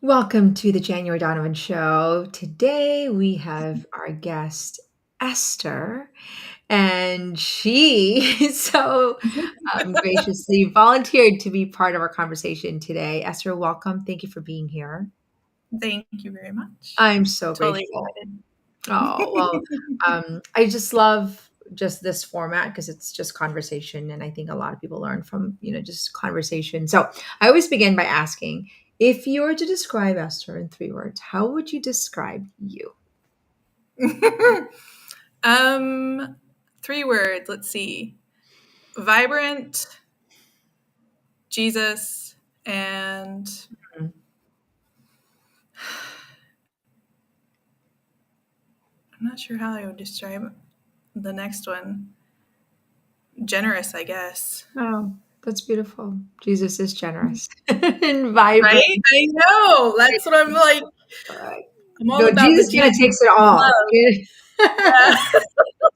Welcome to the January Donovan Show. Today we have our guest, Esther, and she so graciously volunteered to be part of our conversation today. Esther, welcome. Thank you for being here. Thank you very much. I'm so Totally grateful. Oh, well, excited. I just love just this format because it's just conversation. And I think a lot of people learn from, just conversation. So I always begin by asking if you were to describe Esther in 3 words, how would you describe you? um, 3 words. Let's see. Vibrant, Jesus, and Mhm. I'm not sure how I would describe the next one. Generous, I guess. Oh, that's beautiful. Jesus is generous and Right? vibrant. I know. That's what I'm like. Uh, I'm all no, about the Jesus kind of Jesus takes it all. love. Yeah.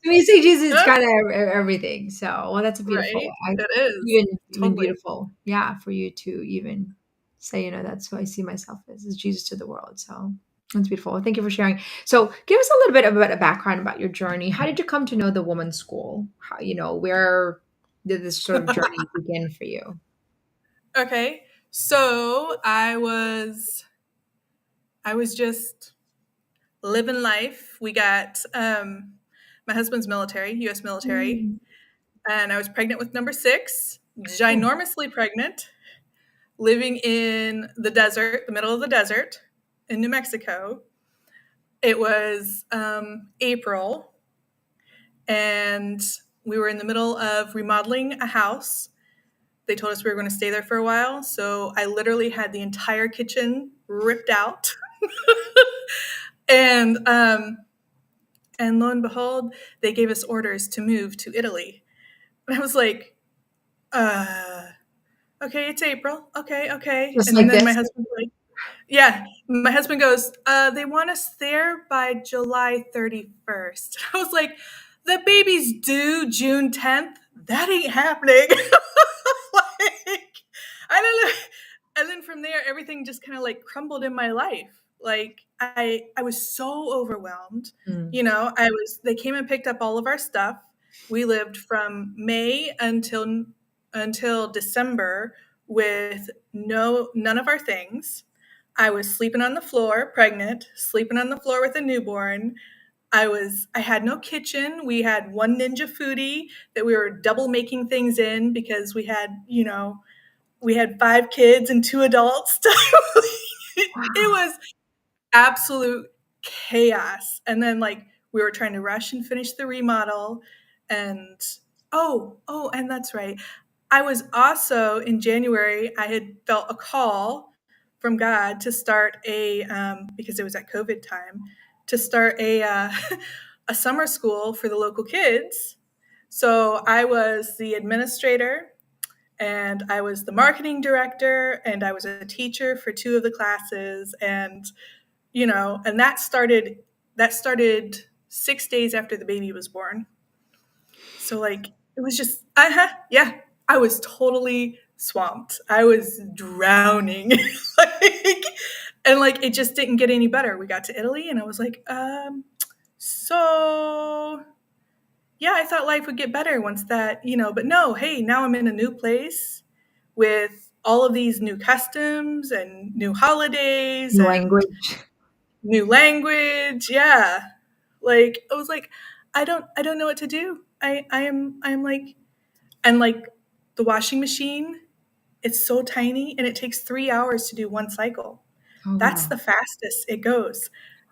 When you say Jesus, it's kind of everything. So, well, that's a beautiful. Right? It is. Even Totally. beautiful, yeah, for you to even say, that's who I see myself as is Jesus to the world. So that's beautiful. Well, thank you for sharing. So, give us a little bit about a background about your journey. How did you come to know the woman's school? How, where did this sort of journey begin for you? Okay. So I was just living life. We got my husband's military, U.S. military, Mm, and I was pregnant with number 6, cool. ginormously pregnant, living in the desert, the middle of the desert in New Mexico. It was April, and we were in the middle of remodeling a house. They told us we were going to stay there for a while, so I literally had the entire kitchen ripped out. and and lo and behold, they gave us orders to move to Italy. And I was like, uh, okay, it's April. Okay, okay. Just And like then my this. husband's like, yeah, my husband goes, they want us there by July 31st. I was like, the baby's due June 10th. That ain't happening. Like, I don't know. And then from there, everything just kind of like crumbled in my life. Like I was so overwhelmed. Mm. They came and picked up all of our stuff. We lived from May until December with none of our things. I was sleeping on the floor, pregnant, sleeping on the floor with a newborn. I had no kitchen. We had one Ninja Foodie that we were double making things in because we had 5 kids and 2 adults. It Wow. was absolute chaos. And then like we were trying to rush and finish the remodel and and that's right. I was also in January, I had felt a call from God to start because it was at COVID time, to start a summer school for the local kids. So I was the administrator and I was the marketing director and I was a teacher for 2 of the classes. And that started 6 days after the baby was born. So like it was just yeah, I was totally swamped. I was drowning. And it just didn't get any better. We got to Italy and I was like, so yeah, I thought life would get better once but no, hey, now I'm in a new place with all of these new customs and new holidays and Language. new language. Yeah. Like I was like, I don't know what to do. I am like, and like the washing machine, it's so tiny and it takes 3 hours to do one cycle. Oh, That's wow. the fastest it goes.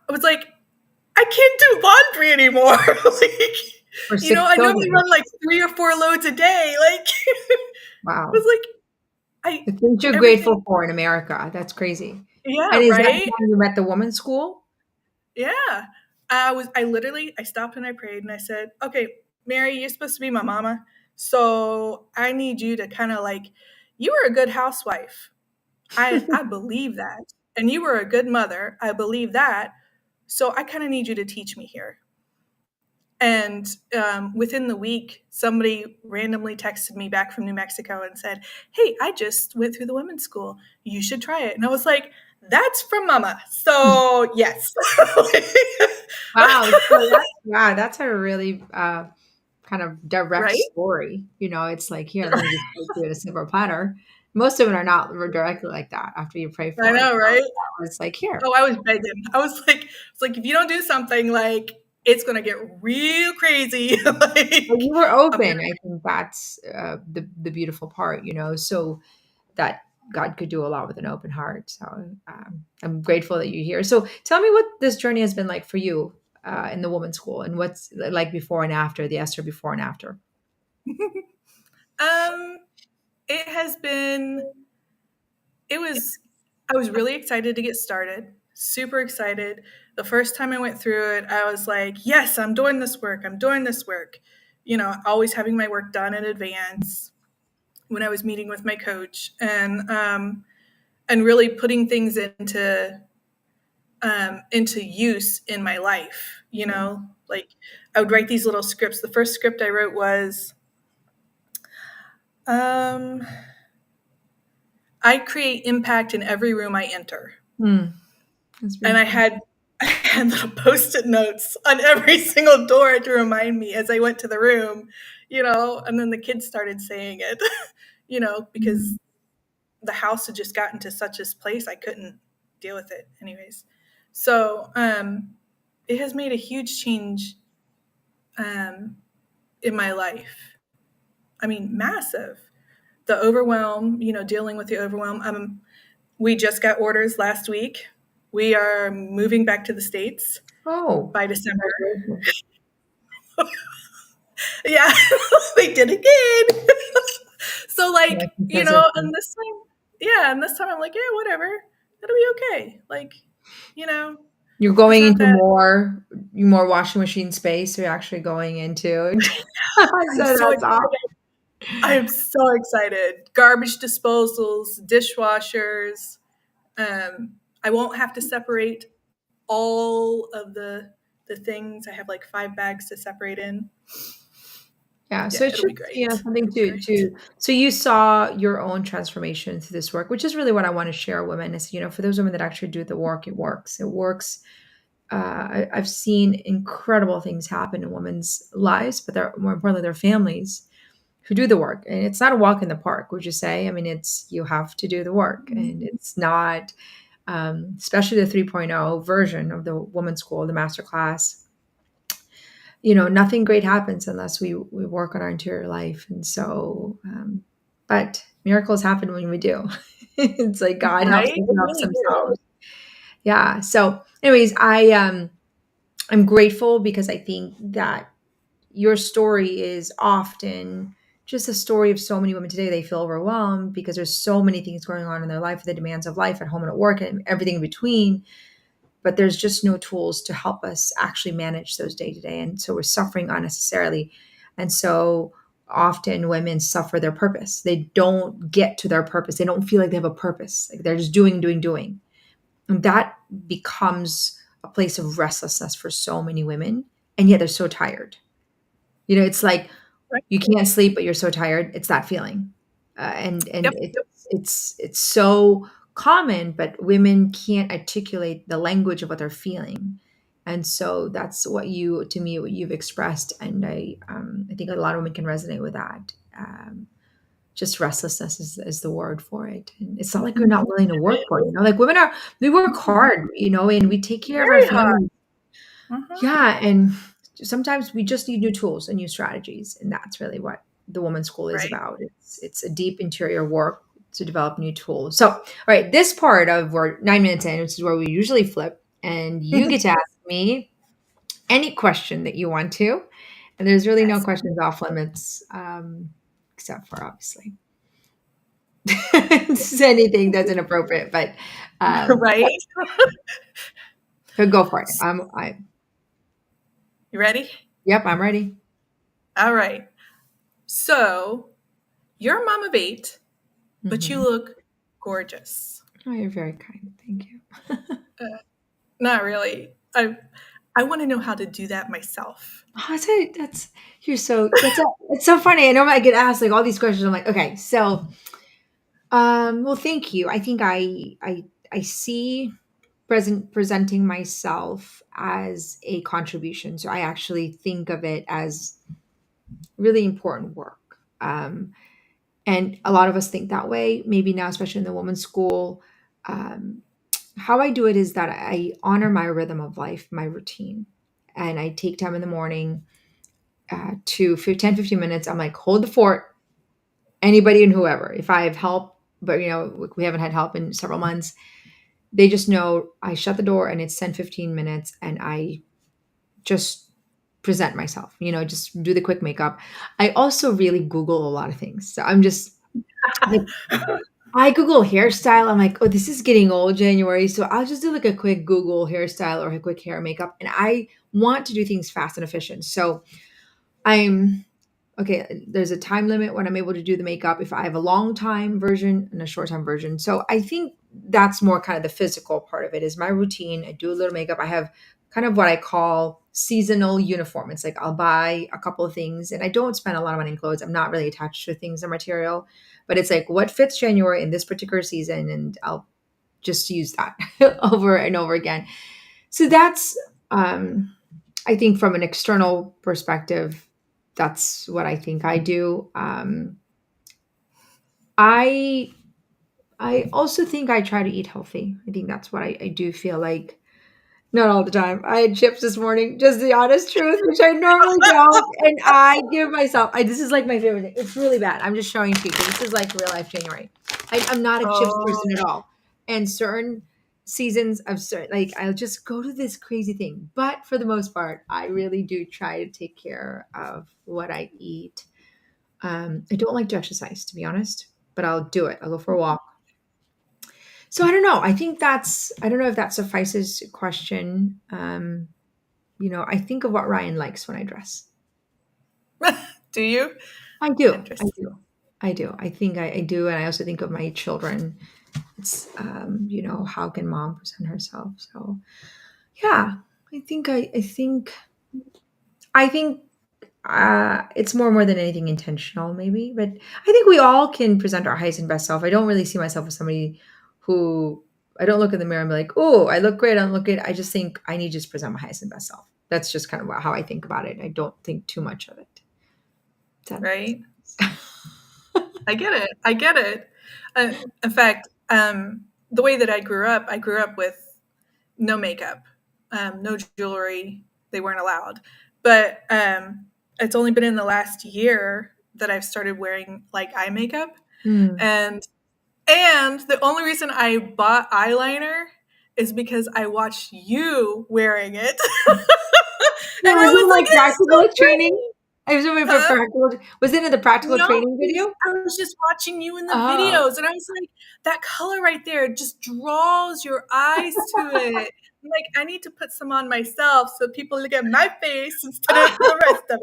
I was like, I can't do laundry anymore. For six I normally children. run like 3 or 4 loads a day. Like I Wow. was like, I The things you're everything. grateful for in America. That's crazy. Yeah, And is that right. how you met the woman's school? Yeah. I stopped and I prayed and I said, okay, Mary, you're supposed to be my mama. So I need you to kind of like, you were a good housewife. I believe that. And you were a good mother. I believe that. So I kind of need you to teach me here. And within the week, somebody randomly texted me back from New Mexico and said, hey, I just went through the women's school. You should try it. And I was like, That's from mama. So yes. Wow, so that's a really, kind of direct Right? story, it's like, "Here, let me just put you in a silver platter." Most women are not directly like that after you pray I for it, know, so right? that was like, "Here." Oh, I was begging. I was like, if you don't do something, like, it's gonna get real crazy. But Like, you were I'm gonna. open. I think that's, the beautiful part, so that God could do a lot with an open heart. So, I'm grateful that you're here. So tell me what this journey has been like for you, in the woman's school, and what's like before and after, the Esther before and after. Um, it has been. It was. I was really excited to get started. Super excited. The first time I went through it, I was like, "Yes, I'm doing this work. I'm doing this work." Always having my work done in advance when I was meeting with my coach, and really putting things into use in my life. Yeah. Like, I would write these little scripts. The first script I wrote was, um, I create impact in every room I enter. Hmm. That's And I beautiful. had I had little post-it notes on every single door to remind me as I went to the room, and then the kids started saying it, Mm. because the house had just gotten to such a place I couldn't deal with it anyways. So it has made a huge change um, in my life. I mean, massive. The overwhelm, dealing with the overwhelm. We just got orders last week. We are moving back to the States Oh, by December. congratulations. Yeah, they did again. So, Yeah, like, transition. and this time, yeah, and this time I'm like, yeah, whatever. It'll be okay. Like, you know, You're it's going not into that. more washing machine space. You're actually going into I'm so so that's excited. awesome. I am so excited. Garbage disposals, dishwashers. I won't have to separate all of the things. I have like 5 bags to separate in. Yeah, so Yeah, it's it'll be just, great. something It'll be great. so you saw your own transformation through this work, which is really what I want to share with women is, for those women that actually do the work, it works. It works. I've seen incredible things happen in women's lives, but they're more importantly, their families who do the work. And it's not a walk in the park, would you say? I mean, you have to do the work, Mhm. and it's not, especially the 3.0 version of the women's school, the master class. Nothing great happens unless we work on our interior life. And so, but miracles happen when we do. It's like God helps Right? us They helps really do. themselves. Yeah. So, anyways, I'm grateful because I think that your story is often just a story of so many women today. They feel overwhelmed because there's so many things going on in their life, the demands of life at home and at work and everything in between. But there's just no tools to help us actually manage those day to day. And so we're suffering unnecessarily. And so often women suffer their purpose. They don't get to their purpose. They don't feel like they have a purpose. Like they're just doing, doing, doing. And that becomes a place of restlessness for so many women. And yet they're so tired. It's like Right. you can't sleep, but you're so tired. It's that feeling, and Yep. it's so common, but women can't articulate the language of what they're feeling, and so that's what to me, what you've expressed, and I think a lot of women can resonate with that. Just restlessness is the word for it, and it's not like you're not willing to It work for it. is. Like women we work hard, and we take care of our Very hot. families. Mhm. Yeah, and sometimes we just need new tools and new strategies, and that's really what the woman's school is Right. about. It's a deep interior work to develop new tools. So, all right, this part of we're 9 minutes in, which is where we usually flip, and you get to ask me any question that you want to, and there's really no Yes. questions off limits, except for obviously anything that's inappropriate. But Right? so go for it. I You ready? Yep, I'm ready. All right. So, you're a mom of 8, but you Hmm. look gorgeous. Oh, you're very kind. Thank you. Uh, Not really. I want to know how to do that myself. Oh, that's you're so it's so funny. I know I get asked like all these questions. I'm like, okay, so well, thank you. I think I see presenting myself as a contribution. So I actually think of it as really important work. And a lot of us think that way, maybe now, especially in the women's school. Um, how I do it is that I honor my rhythm of life, my routine. And I take time in the morning to 10, 15 minutes. I'm like, hold the fort, anybody and whoever. If I have help, but we haven't had help in several months, they just know I shut the door and it's 10, 15 minutes and I just present myself, just do the quick makeup. I also really Google a lot of things. So I'm just like, I Google hairstyle. I'm like, oh, this is getting old, January. So I'll just do like a quick Google hairstyle or a quick hair makeup. And I want to do things fast and efficient. So I'm okay. There's a time limit when I'm able to do the makeup if I have a long time version and a short time version. So I think that's more kind of the physical part of it is my routine. I do a little makeup. I have kind of what I call seasonal uniform. It's like I'll buy a couple of things and I don't spend a lot of money in clothes. I'm not really attached to things or material, but it's like what fits January in this particular season. And I'll just use that over and over again. So that's, I think from an external perspective, that's what I think I do. I I also think I try to eat healthy. I think that's what I do feel like. Not all the time. I had chips this morning, just the honest truth, which I normally don't. And I give myself, this is like my favorite thing. It's really bad. I'm just showing to you because this is like real life January. I'm not a chips person at Oh, all. And certain seasons of certain, like I'll just go to this crazy thing. But for the most part, I really do try to take care of what I eat. I don't like to exercise, to be honest, but I'll do it. I'll go for a walk. So I don't know. I don't know if that suffices to question. I think of what Ryan likes when I dress. do you? I do. I Interesting. do. I do. I think I do. And I also think of my children. It's, how can mom present herself? So yeah, I think it's more than anything intentional, maybe. But I think we all can present our highest and best self. I don't really see myself as somebody who I don't look in the mirror and be like, oh, I look great. I don't look good. I just think I need to just present my highest and best self. That's just kind of how I think about it. I don't think too much of it. Does that make Right? sense? I get it. I get it. In fact, the way that I grew up with no makeup, no jewelry. They weren't allowed. But it's only been in the last year that I've started wearing like eye makeup, Hmm. and and the only reason I bought eyeliner is because I watched you wearing it, Yeah, and I was it was like, like "It's so practical training? pretty." I was wondering for Huh? practical. Was it in the practical No, training video? I was just watching you in the Oh, videos, and I was like, "That color right there just draws your eyes to it." I'm like, "I need to put some on myself so people look at my face instead of the rest of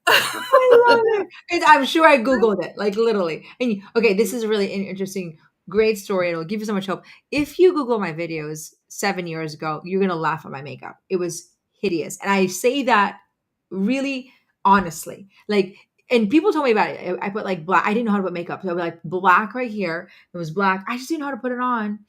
I love it." it. And I'm sure I Googled it, like literally. Okay, this is a really interesting, great story. It'll give you so much hope. If you Google my videos 7 years ago, you're gonna laugh at my makeup. It was hideous, and I say that really honestly. Like, and people told me about it. I put like black. I didn't know how to put makeup, so I would like black right here. It was black. I just didn't know how to put it on,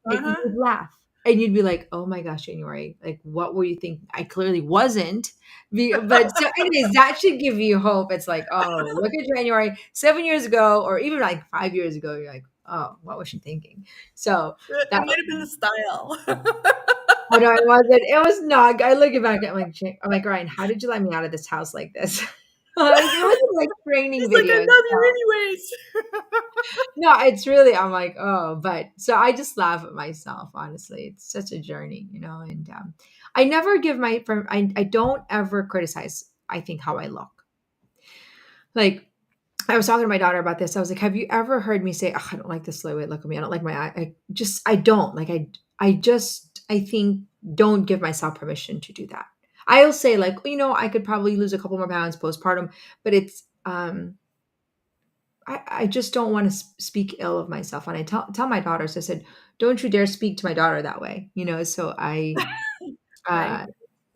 and Uh-huh. you'd laugh. And you'd be like, "Oh my gosh, January! Like, what were you thinking?" I clearly wasn't. But so, anyways, that should give you hope. It's like, oh, look at January 7 years ago, or even like 5 years ago. You're like, oh, what was she thinking? So It that might have been the style. I know it wasn't. It was not. I look back at like, I'm like, Ryan, how did you let me out of this house like this? Like, it wasn't like training He's like, "I videos. love No. you anyways." No, it's really, I'm like, oh, but so I just laugh at myself, honestly. It's such a journey, and I never give I don't ever criticize, I think, how I look. Like, I was talking to my daughter about this. I was like, have you ever heard me say, oh, I don't like this way look at me. I don't like my eye. I don't like, I think don't give myself permission to do that. I'll say like, I could probably lose a couple more pounds postpartum, but it's, I just don't want to speak ill of myself. And I tell my daughters, I said, don't you dare speak to my daughter that way. So I, Right?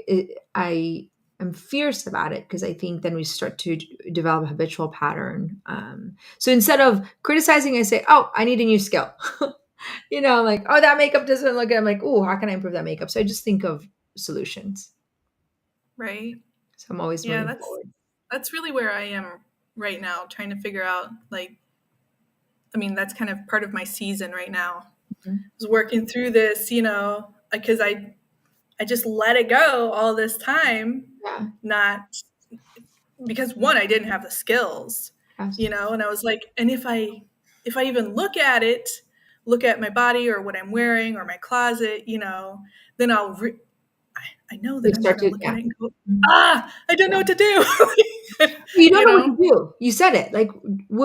uh, I I'm fierce about it because I think then we start to develop a habitual pattern. So instead of criticizing, I say, "Oh, I need a new skill." Like, "Oh, that makeup doesn't look good." I'm like, "Oh, how can I improve that makeup?" So I just think of solutions. Right. So I'm always Yeah, moving that's forward. that's really where I am right now, trying to figure out like, I mean, that's kind of part of my season right now. I Mhm. was working through this, because I just let it go all this time, Yeah. not because one, I didn't have the skills, Yes. and I was like, and if I even look at my body or what I'm wearing or my closet, then I know You that I'm start gonna to, look at yeah. it and go, Mhm. I don't know Yeah. what to do. You don't you know what to know? do. You said it. Like,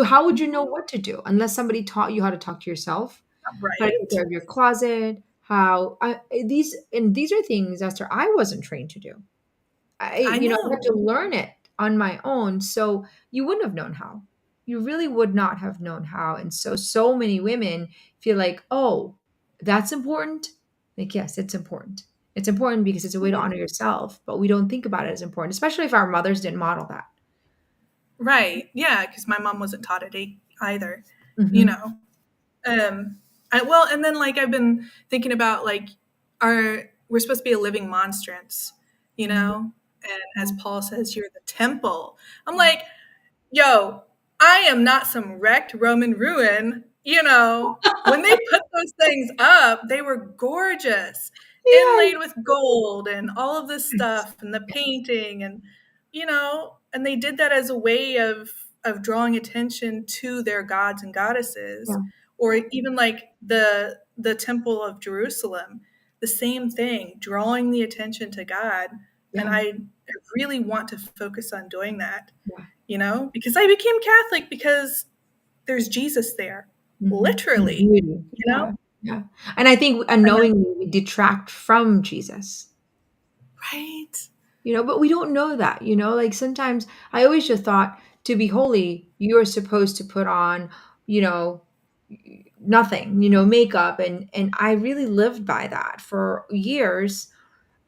how would you know what to do unless somebody taught you how to talk to yourself, how to take Right. care of your closet, these are things, Esther, I wasn't trained to do. I I had know. to learn it on my own. So you wouldn't have known how. You really would not have known how. And so many women feel like, oh, that's important. Like, yes, it's important. It's important because it's a way to honor yourself, but we don't think about it as important, especially if our mothers didn't model that. Right. Yeah, because my mom wasn't taught it either, you Hmm. know. Well, and then like I've been thinking about like our we're supposed to be a living monstrance, and as Yeah, Paul says, you're the temple. I'm yeah. like, yo, I am not some wrecked Roman ruin. When they put those things up, they were gorgeous, Yes, inlaid with gold and all of this yes, stuff and the yes. painting and they did that as a way of drawing attention to their gods and goddesses, Yeah, or even like the temple of Jerusalem, the same thing, drawing the attention to God. And yeah, I really want to focus on doing that, yeah. because I became Catholic because there's Jesus there, Mhm. The literally, beauty. you know? Yeah, yeah. And I think And then, unknowingly we detract from Jesus. right, But we don't know that, like sometimes I always just thought to be holy, you're supposed to put on, you know, nothing, makeup. And I really lived by that for years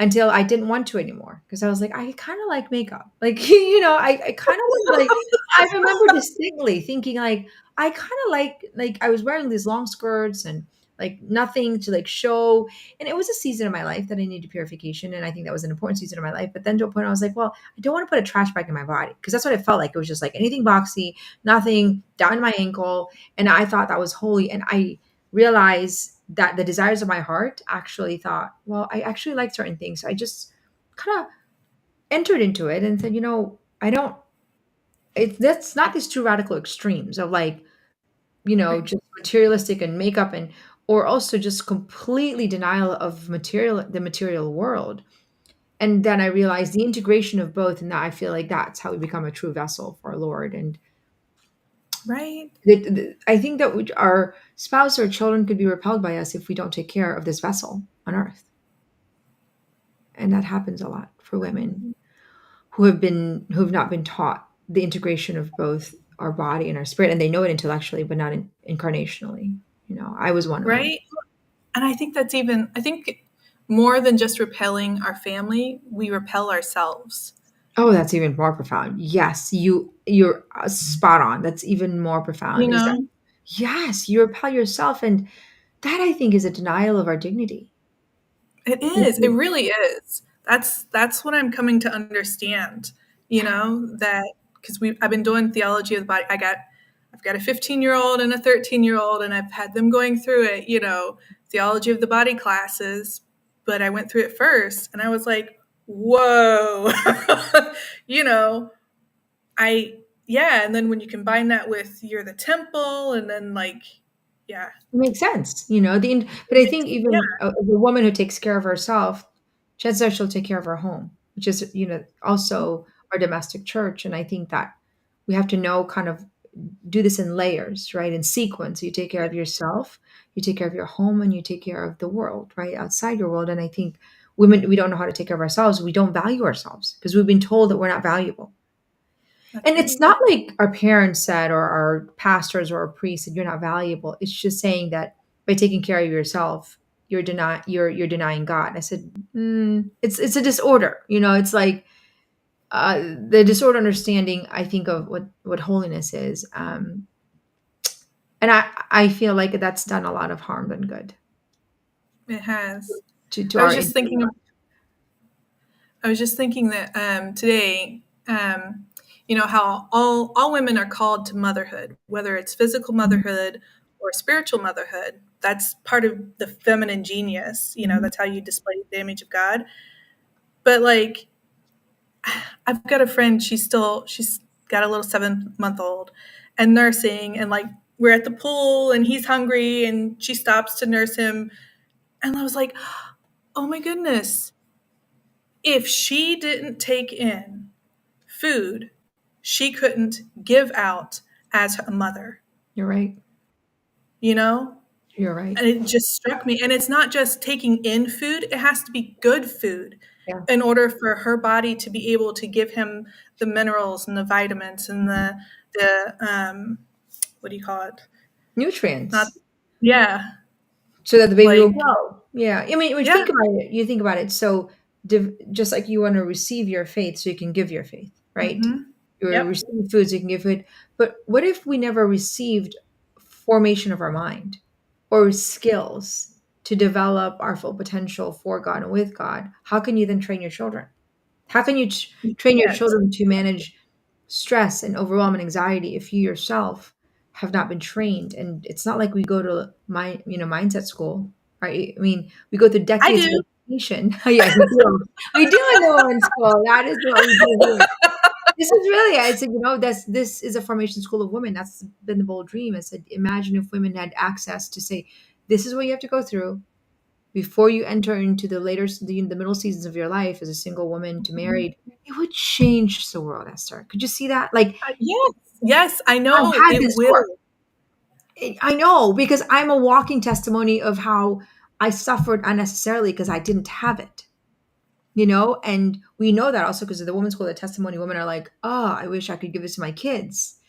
until I didn't want to anymore because I was like, I kind of like makeup. Like, I kind of want to like, I remember distinctly thinking like, I kind of like I was wearing these long skirts and like nothing to like show. And it was a season of my life that I needed purification. And I think that was an important season of my life. But then to a point, I was like, well, I don't want to put a trash bag in my body because that's what it felt like. It was just like anything boxy, nothing down to my ankle. And I thought that was holy. And I realized that the desires of my heart actually thought, well, I actually like certain things. So I just kind of entered into it and said, I don't, that's not these two radical extremes of like, right, just materialistic and makeup or also just completely denial of the material world. And then I realized the integration of both, and that I feel like that's how we become a true vessel for our Lord. And right, I think that our spouse or children could be repelled by us if we don't take care of this vessel on earth. And that happens a lot for women who have not been taught the integration of both our body and our spirit, and they know it intellectually but not incarnationally. I was one of them. right. And I think more than just repelling our family, we repel ourselves, Oh, that's even more profound. Yes, you're spot on. That's even more you profound. Is that know? yes, you repel yourself, and that I think is a denial of our dignity. It is. It really is. That's what I'm coming to understand. Yeah, That because I've been doing theology of the body. I've got a 15-year-old and a 13-year-old, and I've had them going through it. Theology of the body classes. But I went through it first, and I was like, whoa, you know. I Yeah, and then when you combine that with you're the temple, and then like, yeah, it makes sense. But it I makes think yeah, even a woman who takes care of herself, chances are she'll take care of her home, which is also our domestic church. And I think that we have to know kind of do this in layers, right? In sequence. You take care yeah, of yourself, you take care of your home, and you take care of the world, right? Outside your world. And I think women, we don't know how to take care of ourselves. We don't value ourselves because we've been told that we're not valuable. that's And it's right. not like our parents said or our pastors or our priests said you're not valuable. It's just saying that by taking care of yourself, you're denying God. I said, it's a disorder. It's like the disordered understanding, I think, of what holiness is, and I feel like that's done a lot of harm than good It has. to I was our just inner thinking I was just thinking that today, how all women are called to motherhood, whether it's physical Mhm, motherhood or spiritual motherhood. That's part of the feminine genius. mhm. That's how you display the image of God. But like, I've got a friend. She's got a little 7-month old, and nursing, and like we're at the pool, and he's hungry, and she stops to nurse him, and I was like, oh my goodness, if she didn't take in food she couldn't give out as a mother, You're right. you know? You're right. And it just struck me. And it's not just taking in food, it has to be good food Yeah. in order for her body to be able to give him the minerals and the vitamins and the what do you call it? Not, Nutrients. yeah, So that the baby will like, grow. Yeah. I mean, when you yeah. think about it, you think about it. So just like you want to receive your faith so you can give your faith, right? Hmm. You Yep. receive food so you can give food. But what if we never received formation of our mind or skills to develop our full potential for God and with God? How can you then train your children? How can you train your Yes. children to manage stress and overwhelm and anxiety if you yourself have not been trained? And it's not like we go to mindset school, right? I mean, we go through I decades of do. education. Yeah, we do. We do in the women's school. That is what we do here. This is really, I said, this is a formation school of women. That's been the bold dream. I said, imagine if women had access to say, this is what you have to go through before you enter into the middle seasons of your life as a single woman to married. It would change the world, Esther. Could you see that? Like, Yes. Yes, I I've know had it this work. will. I know, because I'm a walking testimony of how I suffered unnecessarily because I didn't have it. And we know that also because of the women's school, the testimony women are like, oh, I wish I could give this to my kids.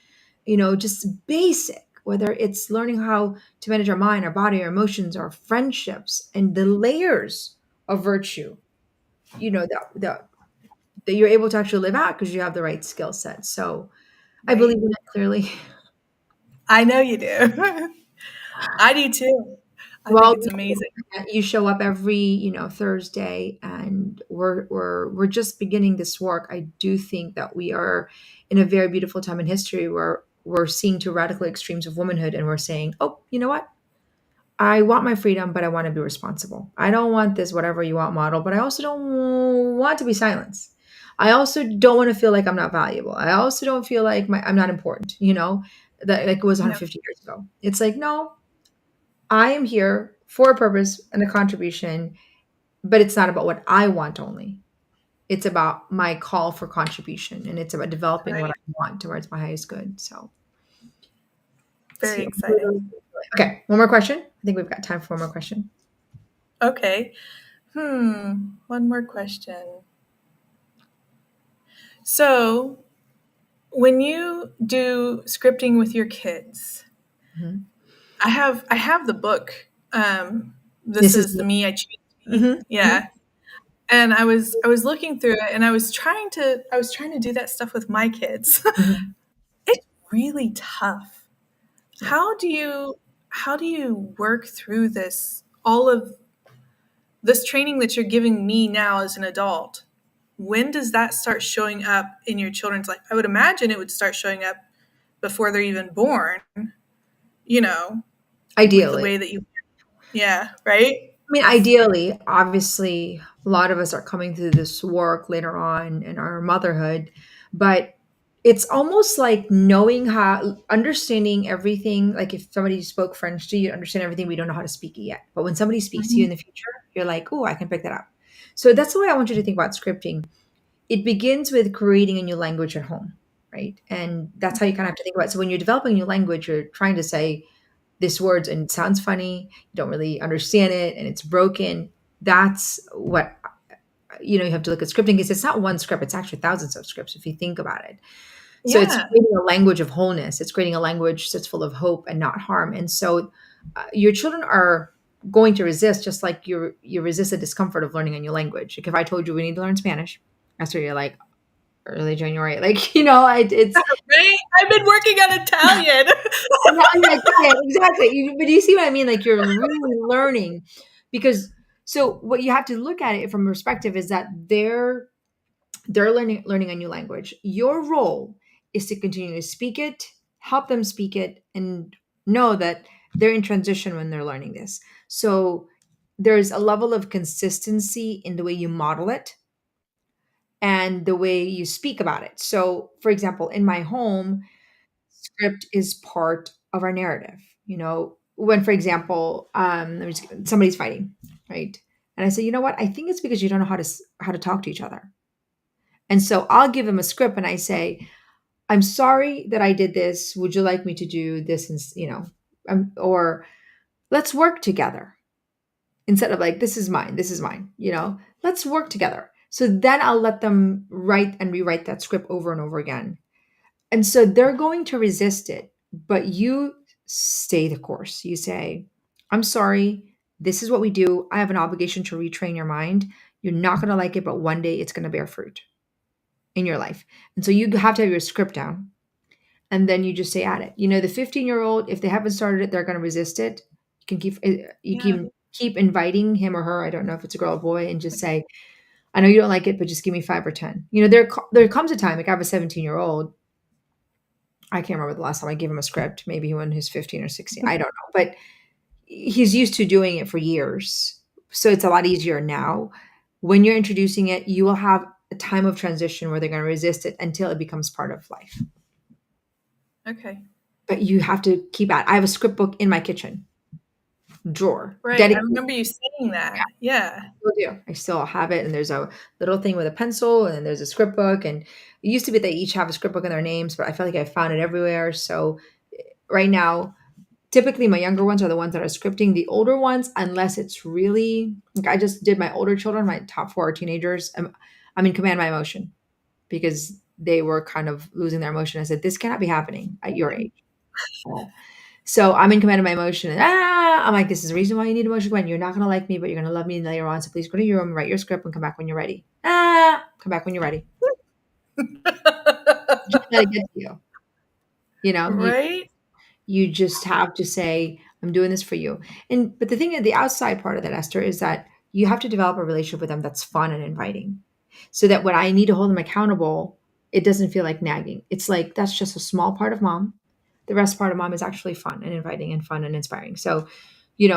Just basic, whether it's learning how to manage our mind, our body, our emotions, our friendships, and the layers of virtue, that you're able to actually live out because you have the right skill set. So I believe Right. in it clearly. I know you do. I do too. I think Well, it's amazing. you show up every, Thursday, and we're just beginning this work. I do think that we are in a very beautiful time in history where we're seeing two radical extremes of womanhood, and we're saying, oh, you know what? I want my freedom, but I want to be responsible. I don't want this whatever you want model, but I also don't want to be silenced. I also don't want to feel like I'm not valuable. I also don't feel like I'm not important, that like it was Yep. 150 years ago. It's like, no, I am here for a purpose and a contribution, but it's not about what I want only. It's about my call for contribution, and it's about developing what Right. I want towards my highest good. So it's Very exciting. okay. One more question. I think we've got time for one more question. Okay. One more question. So, when you do scripting with your kids, Mhm. I have the book. This This is is the me I choose to be. mhm, mhm, Yeah. And I was looking through it and I was trying to do that stuff with my kids. mhm. It's really tough. Yeah. How do you work through this all of this training that you're giving me now as an adult? When does that start showing up in your children's life? I would imagine it would start showing up before they're even born, you know, with the Ideally. way that you, yeah, right? I mean, With, ideally, obviously, a lot of us are coming through this work later on in our motherhood, but it's almost like knowing how, understanding everything. Like if somebody spoke French to you, understand everything. We don't know how to speak it yet, but when somebody speaks to you Mhm. in the future, you're like, oh, I can pick that up. So that's the way I want you to think about scripting. It begins with creating a new language at home, right? And that's how you kind of have to think about it. So when you're developing a new language, you're trying to say this word and it sounds funny, you don't really understand it, and it's broken. That's what you have to look at scripting because it's not one script, it's actually thousands of scripts if you think about it. So it's Yeah. creating a language of wholeness. It's creating a language that's full of hope and not harm. And so your children are going to resist just like you resist the discomfort of learning a new language. Like if I told you we need to learn Spanish, that's where you're like, early January. Like, it's Right? I've been working on Italian. yeah, yeah, exactly. But do you see what I mean? Like you're really learning because so what you have to look at it from perspective is that they're learning a new language. Your role is to continue to speak it, help them speak it, and know that they're in transition when they're learning this. So there's a level of consistency in the way you model it and the way you speak about it. So, for example, in my home, script is part of our narrative. When, for example, somebody's fighting, right? And I say, you know what? I think it's because you don't know how to talk to each other. And so I'll give them a script and I say, I'm sorry that I did this. Would you like me to do this? And or let's work together instead of like, this is mine. This is mine. Let's work together. So then I'll let them write and rewrite that script over and over again. And so they're going to resist it, but you stay the course. You say, I'm sorry. This is what we do. I have an obligation to retrain your mind. You're not going to like it, but one day it's going to bear fruit in your life. And so you have to have your script down and then you just stay at it. The 15-year-old, if they haven't started it, they're going to resist it. You can Yeah. keep inviting him or her. I don't know if it's a girl or boy, and just say, I know you don't like it, but just give me 5 or 10. There comes a time, like I have a 17-year-old. I can't remember the last time I gave him a script. Maybe when he's 15 or 16. I don't know, but he's used to doing it for years, so it's a lot easier now. When you're introducing it, you will have a time of transition where they're going to resist it until it becomes part of life. Okay. But you have to keep at. I have a script book in my kitchen drawer Right. I dedicated. remember you saying that. Yeah. Still do. I still have it, and there's a little thing with a pencil, and then there's a script book. And it used to be they each have a script book in their names, but I feel like I found it everywhere. So right now, typically my younger ones are the ones that are scripting. The older ones, unless it's really like I just did my older children, my top four are teenagers. I'm in command of my emotion because they were kind of losing their emotion. I said, this cannot be happening at your age. So I'm in command of my emotion. And I'm like, this is the reason why you need emotion command. You're not going to like me, but you're going to love me later on. So please go to your room, write your script, and come back when you're ready. Come back when you're ready. Just let it get to you. You know, you Right? you just have to say, I'm doing this for you. But the thing is, the outside part of that, Esther, is that you have to develop a relationship with them that's fun and inviting. So that when I need to hold them accountable, it doesn't feel like nagging. It's like that's just a small part of mom. The rest part of mom is actually fun and inviting and fun and inspiring. So, you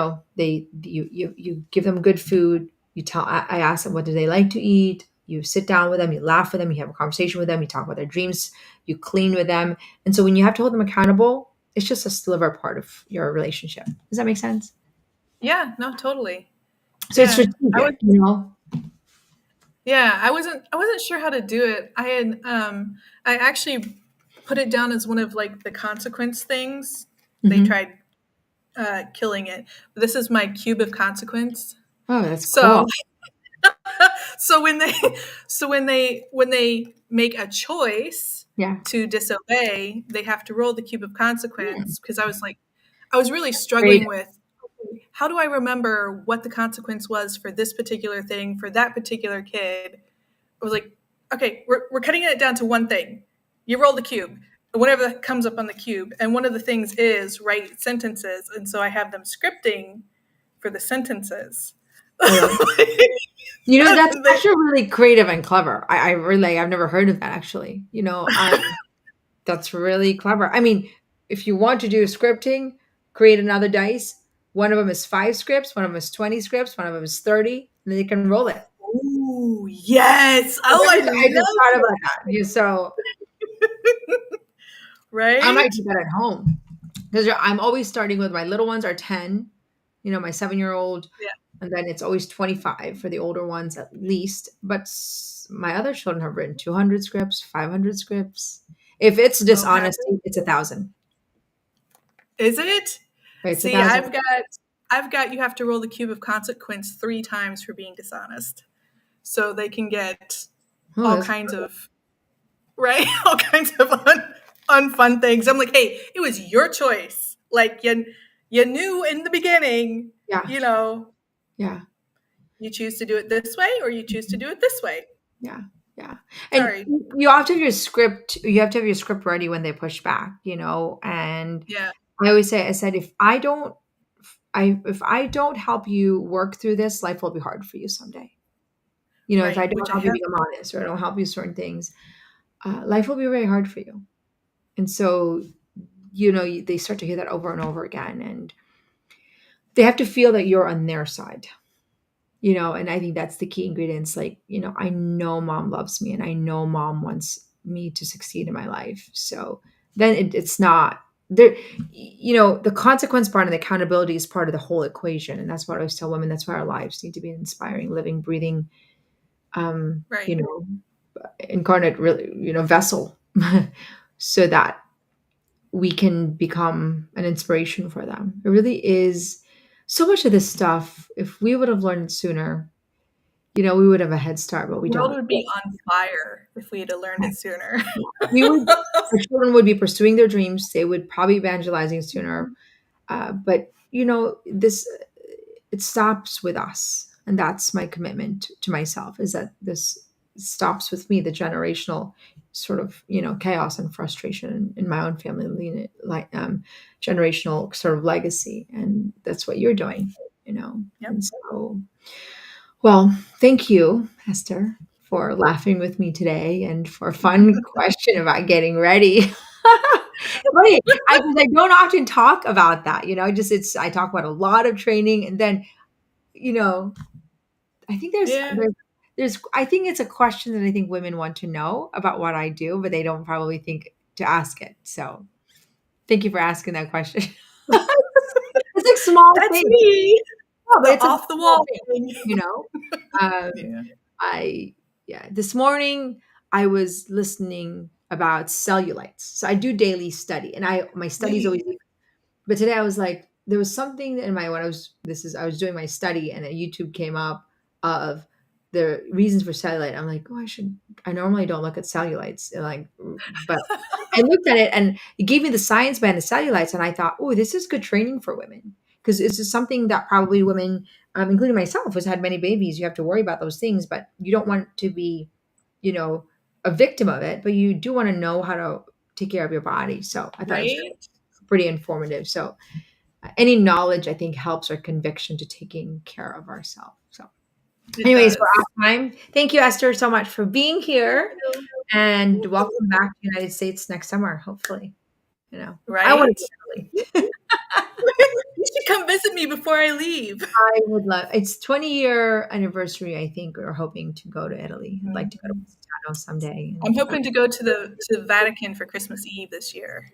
give them good food. I ask them what do they like to eat. You sit down with them, you laugh with them, you have a conversation with them, you talk about their dreams, you clean with them. And so when you have to hold them accountable, it's just a sliver part of your relationship. Does that make sense? Yeah. No, totally. So it's Yeah. I was strategic, Yeah, I wasn't sure how to do it. I actually put it down as one of like the consequence things. They Hmm. tried killing it. This is my cube of consequence. Oh, that's So cool. so when they make a choice Yeah. to disobey, they have to roll the cube of Hmm. consequence because I was really struggling Creative. with how do I remember what the consequence was for this particular thing for that particular kid. I was like, okay, we're cutting it down to one thing. You roll the cube, whatever that comes up on the cube. And one of the things is write sentences. And so I have them scripting for the sentences. I love it. That's actually really creative and clever. I've never heard of that actually. That's really clever. I mean, if you want to do scripting, create another dice. One of them is 5 scripts, one of them is 20 scripts, one of them is 30, and then you can roll it. Ooh, yes. So Oh, I I just love thought about it. that. So I might Right? do that at home because I'm always starting with my little ones are 10, my 7-year-old, Yeah. and then it's always 25 for the older ones at least. But my other children have written 200 scripts, 500 scripts. If it's Oh, have dishonesty, it? it's 1,000. Is it? It's a See, thousand. I've got you have to roll the cube of consequence 3 times for being dishonest. So they can get Oh, all that's kinds of right? All kinds of unfun things. I'm like, hey, it was your choice. Like you knew in the beginning, yeah, you know, yeah, you choose to do it this way or you choose to do it this way. yeah. Yeah. And Sorry. you have to have your script, you have to have your script ready when they push back, you know? And Yeah, I always say, I said, if I don't help you work through this, life will be hard for you someday. You know, if I right, don't which I help you have. become honest or I don't help you certain things, life will be very hard for you. And so, you know, they start to hear that over and over again, and they have to feel that you're on their side, you know. And I think that's the key ingredients. Like, you know, I know mom loves me and I know mom wants me to succeed in my life. So then it's not there, you know, the consequence part and the accountability is part of the whole equation. And that's what I always tell women. That's why our lives need to be an inspiring, living, breathing, Right. you know, incarnate, really, you know, vessel, so that we can become an inspiration for them. It really is so much of this stuff. If we would have learned it sooner, you know, we would have a head start, but we The world don't. would be on fire if we had learned it sooner. Yeah. We would, our children would be pursuing their dreams. They would probably be evangelizing sooner. But you know, this, it stops with us, and that's my commitment to myself. Is that this stops with me, the generational sort of, you know, chaos and frustration in my own family, like generational sort of legacy, and that's what you're Right. doing, you know. Yep. And so, well, thank you, Esther, for laughing with me today and for a fun question about getting ready. Funny, I don't often talk about that, you know. Just it's I talk about a lot of training, and then, you know, I think Yeah. there's I think it's a question that I think women want to know about what I do, but they don't probably think to ask it. So thank you for asking that question. It's like small That's thing. me. No, but The it's a off the small wall thing, thing. you know. Um, Yeah. I Yeah, this morning I was listening about cellulites. So I do daily study, and I my studies always, Nice. but today I was like, there was something in my when I was this is I was doing my study, and a YouTube came up of the reasons for cellulite. I'm like, oh, I normally don't look at cellulites, and like, but I looked at it and it gave me the science behind the cellulites, and I thought, oh, this is good training for women, because it's just something that probably women, including myself, has had many babies. You have to worry about those things, but you don't want to be, you know, a victim of it, but you do want to know how to take care of your body. So I thought it was Right? pretty informative. So any knowledge, I think, helps our conviction to taking care of ourselves. So It anyways, we're does. out of time. Thank you, Esther, so much for being Thank here, you. and welcome back to the United States next summer, hopefully. You know, I want Right? to go early. You should come visit me before I leave. I would love, it's 20-year anniversary, I think. We're hoping to go to Italy. I'd like to go to Mhm. Positano someday. I'm And hoping to go to the Vatican for Christmas Eve this year.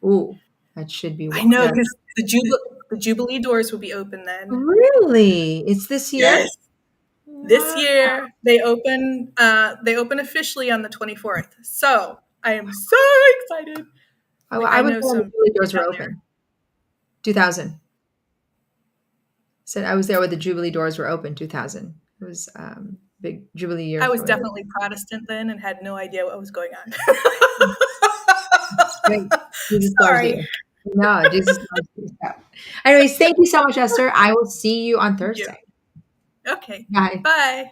ooh, that should be I know yeah. because the Jubilee doors will be open then. Really? It's this year? Yes. This Wow. year they open officially on the 24th. So I am so excited. Like I I was know there when the some Jubilee people doors were down there. open. 2000. Said I was there when the Jubilee doors were open. 2000. It was big Jubilee year I was for me. definitely Protestant then and had no idea what was going on. Great. Jesus loves Sorry. you. No, Jesus loves you. So. Anyways, thank you so much, Esther. I will see you on Thank you. Thursday. Okay. Bye. Bye.